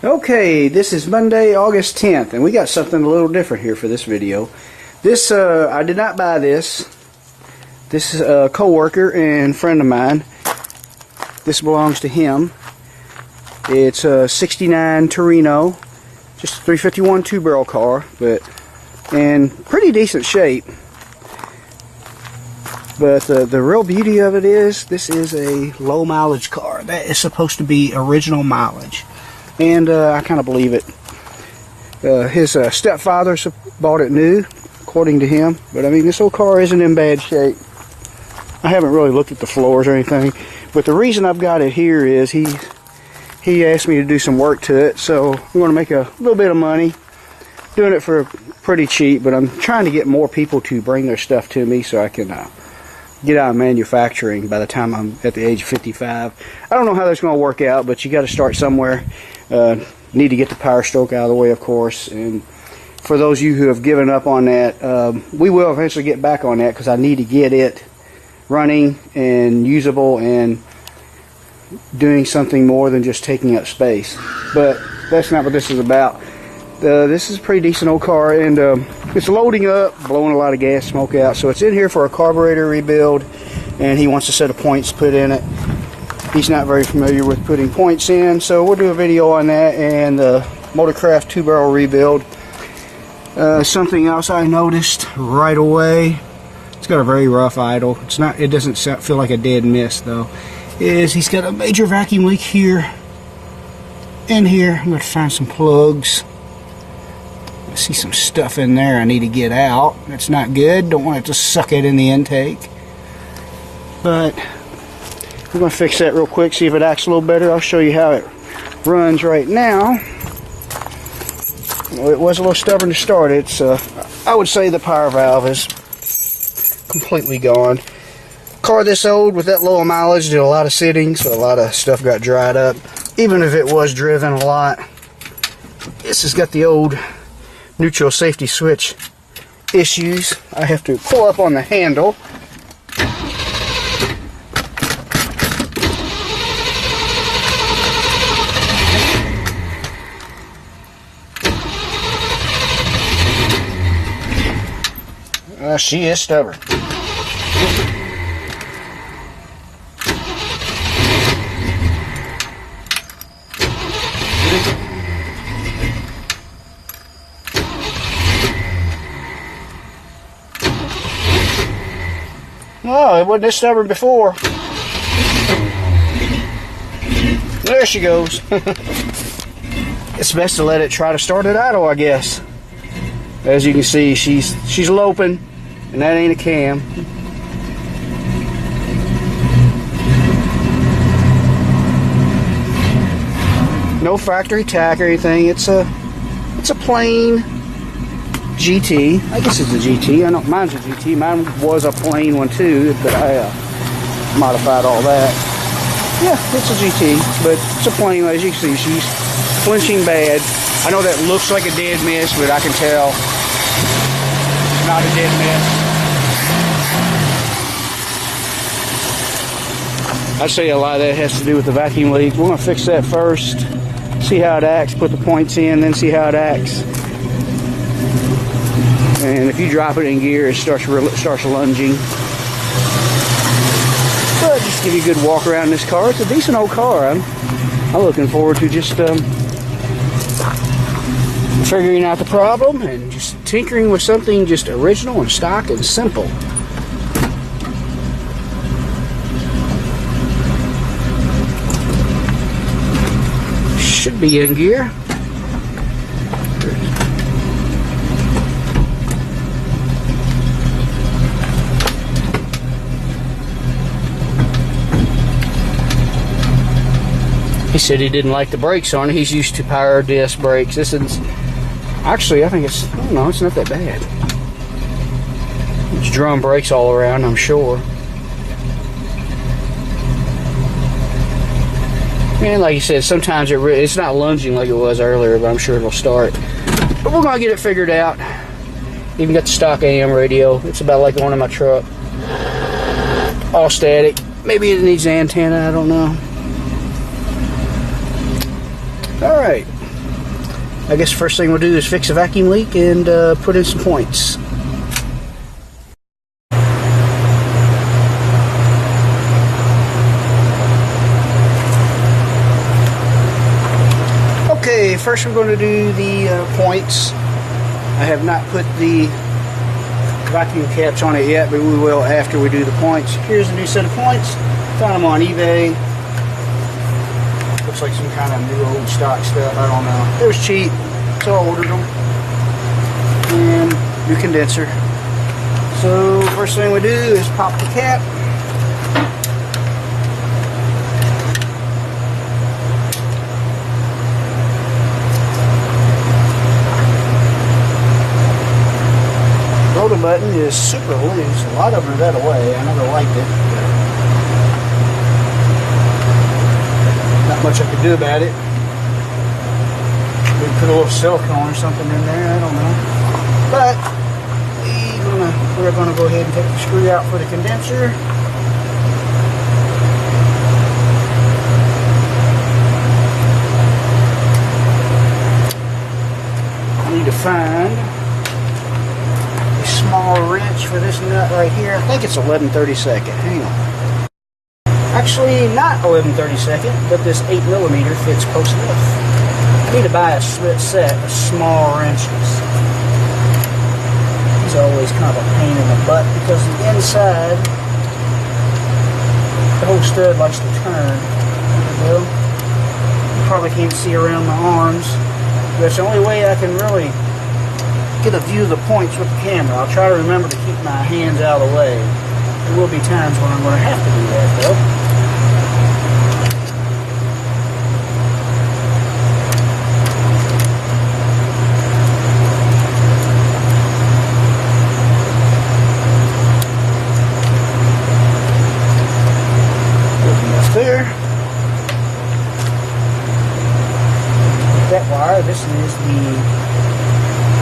Okay, this is Monday, August 10th, and we got something a little different here for this video. This, I did not buy this. This is a co-worker and friend of mine. This belongs to him. It's a 69 Torino, just a 351 two-barrel car, but in pretty decent shape. But the real beauty of it is, this is a low mileage car. That is supposed to be original mileage. And I kind of believe it. His stepfather bought it new, according to him. But I mean, this old car isn't in bad shape. I haven't really looked at the floors or anything. But the reason I've got it here is he asked me to do some work to it. So I'm going to make a little bit of money doing it for pretty cheap. But I'm trying to get more people to bring their stuff to me so I can get out of manufacturing by the time I'm at the age of 55. I don't know how that's going to work out, but you got to start somewhere. Need to get the power stroke out of the way, of course. And for those of you who have given up on that, we will eventually get back on that because I need to get it running and usable and doing something more than just taking up space. But that's not what this is about. This is a pretty decent old car, and it's loading up, blowing a lot of gas smoke out. So it's in here for a carburetor rebuild, and he wants a set of points put in it. He's not very familiar with putting points in, so we'll do a video on that and the Motorcraft two-barrel rebuild. Something else I noticed right away, it's got a very rough idle. It doesn't feel like a dead miss though. Is he's got a major vacuum leak here. In here, I'm going to find some plugs. I see some stuff in there I need to get out. That's not good. Don't want it to suck it in the intake. But we're going to fix that real quick, see if it acts a little better. I'll show you how it runs right now. Well, it was a little stubborn to start. It's I would say the power valve is completely gone. Car this old with that low mileage did a lot of sitting, so a lot of stuff got dried up. Even if it was driven a lot, this has got the old neutral safety switch issues. I have to pull up on the handle. She is stubborn. Oh, it wasn't this stubborn before. There she goes. It's best to let it try to start it idle, I guess. As you can see, she's loping, and that ain't a cam. No factory tack or anything. It's a plain GT. I guess it's a GT. I know mine's a GT. Mine was a plain one too, but I modified all that. Yeah, it's a GT, but it's a plain. As you can see, she's flinching bad. I know that looks like a dead miss, but I can tell it's not a dead miss. I'd say a lot of that has to do with the vacuum leak. We're going to fix that first, see how it acts, put the points in, then see how it acts. And if you drop it in gear, it starts lunging. But just give you a good walk around this car. It's a decent old car. I'm looking forward to just figuring out the problem and just tinkering with something just original and stock and simple. Should be in gear. He said he didn't like the brakes on it. He's used to power disc brakes. This is actually, I think it's, I don't know, it's not that bad. It's drum brakes all around, I'm sure. And like you said, sometimes it's not lunging like it was earlier, but I'm sure it'll start. But we're gonna get it figured out. Even got the stock AM radio. It's about like the one in my truck. All static. Maybe it needs an antenna, I don't know. Alright, I guess the first thing we'll do is fix a vacuum leak and put in some points. Okay, first we're going to do the points. I have not put the vacuum caps on it yet, but we will after we do the points. Here's a new set of points. Found them on eBay. Looks like some kind of new old stock stuff. I don't know. It was cheap, so I ordered them. And new condenser. So first thing we do is pop the cap. Loading button is super loose. A lot of them are that away. I never liked it. Not much I could do about it. Maybe put a little silicone or something in there. I don't know. But we're gonna go ahead and take the screw out for the condenser. I need to find small wrench for this nut right here. I think it's 11/32. Hang on. Actually, not 11/32, but this 8mm fits close enough. I need to buy a split set of small wrenches. These are always kind of a pain in the butt because the inside, the whole stud likes to turn. There we go. You probably can't see around my arms. That's the only way I can really get a view of the points with the camera. I'll try to remember to keep my hands out of the way. There will be times when I'm going to have to do that though. That's there. That wire, this is the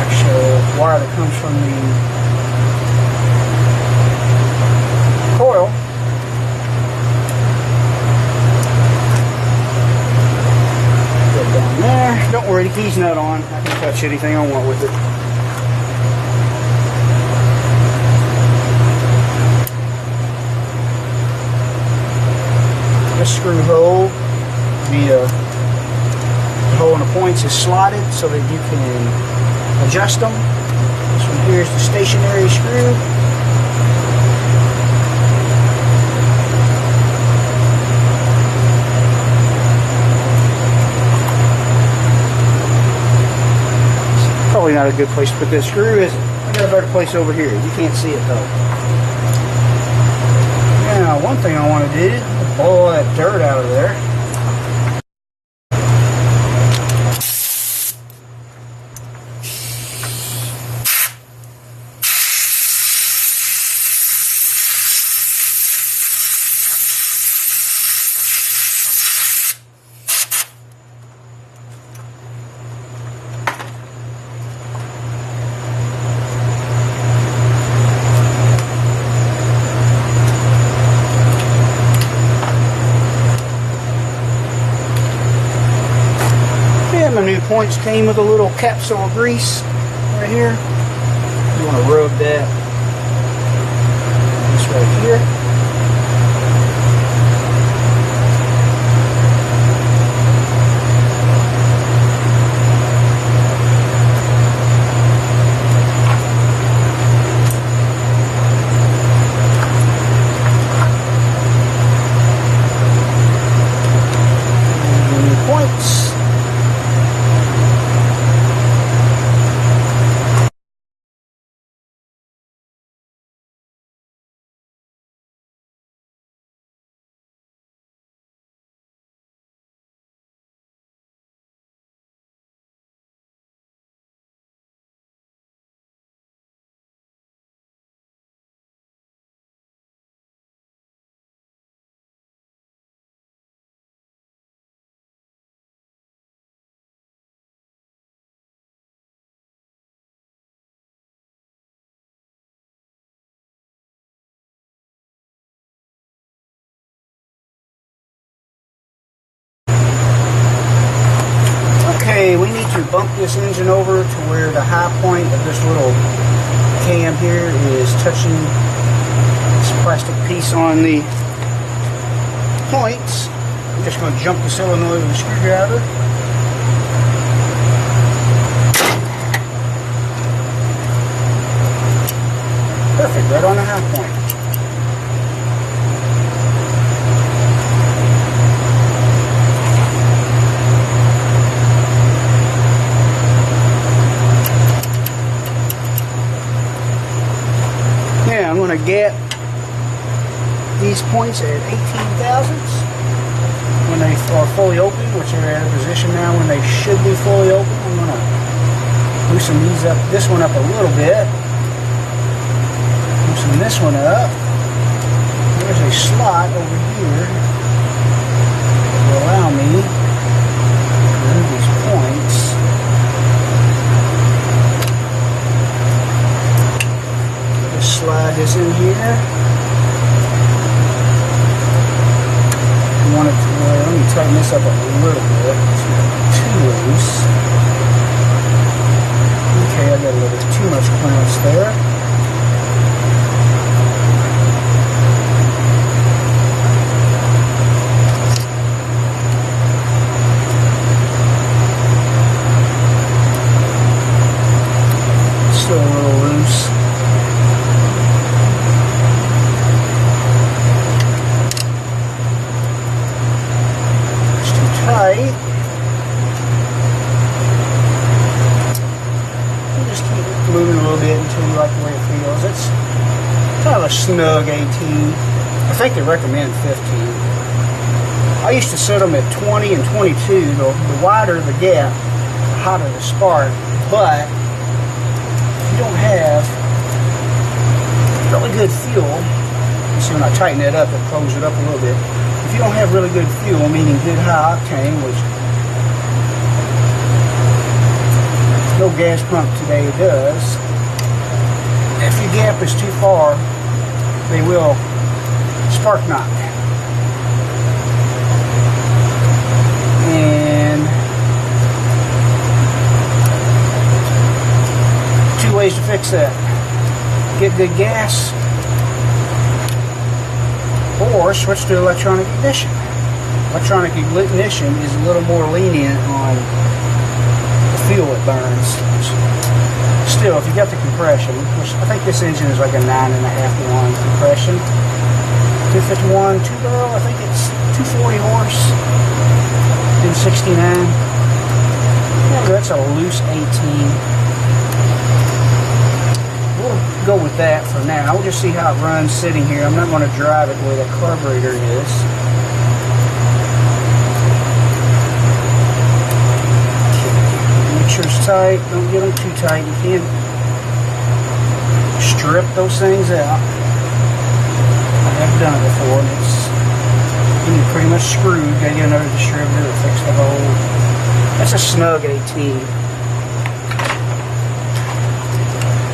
actual wire that comes from the coil. Put it down there. Don't worry, the key's not on. I can touch anything I want with it. This screw hole, the hole in the points is slotted so that you can adjust them. This one here is the stationary screw. It's probably not a good place to put this screw, is it? I got a better place over here. You can't see it though. Now, one thing I want to do is blow all that dirt out of there. My new points came with a little capsule of grease right here. You want to rub that this right here. jump this engine over to where the high point of this little cam here is touching this plastic piece on the points. I'm just going to jump the solenoid with a screwdriver. Perfect, right on the high point. Now I'm going to get these points at 18 thousandths when they are fully open, which they're at a position now when they should be fully open. I'm going to loosen these up, this one up a little bit. Loosen this one up. There's a slot over here that will allow me to remove these points. Just slide this in here. Want it to, let me tighten this up a little bit. It's too loose. Okay, I got a little bit too much clearance there. Still a little loose. Tight. You just keep moving a little bit until you like the way it feels. It's kind of a snug 18. I think they recommend 15. I used to set them at 20 and 22. The wider the gap, the hotter the spark. But if you don't have really good fuel, you see when I tighten it up, it closes it up a little bit. If you don't have really good fuel, meaning good high octane, which no gas pump today does, if your gap is too far, they will spark knock. And two ways to fix that. Get good gas, or switch to electronic ignition. Electronic ignition is a little more lenient on the fuel it burns. Still, if you got the compression, which I think this engine is like a 9.5 to 1 compression, 251, 2-barrel, I think it's 240 horse, 269. Yeah, that's a loose 18. Go with that for now. We'll just see how it runs sitting here. I'm not going to drive it where the carburetor is. Make sure it's tight. Don't get them too tight. You can strip those things out. I have done it before. And you're pretty much screwed. You gotta get another distributor to fix the hole. That's a snug 18.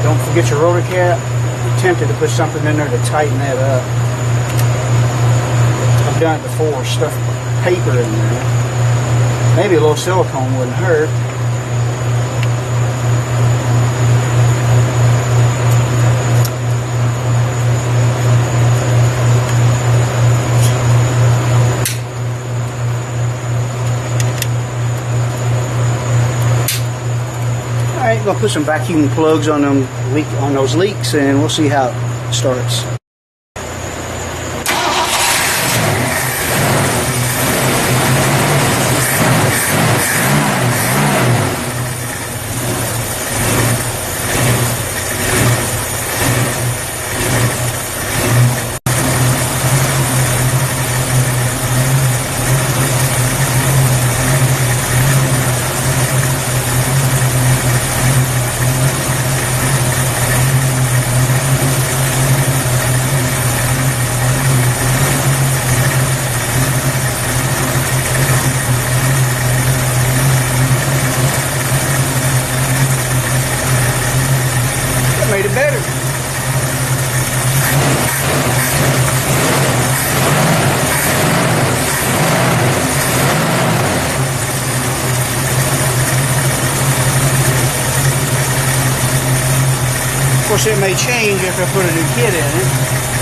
Don't forget your rotor cap. I'm tempted to put something in there to tighten that up. I've done it before, stuff paper in there. Maybe a little silicone wouldn't hurt. Alright, going to put some vacuum plugs on them on those leaks, and we'll see how it starts. course, it may change if I put a new kit in it.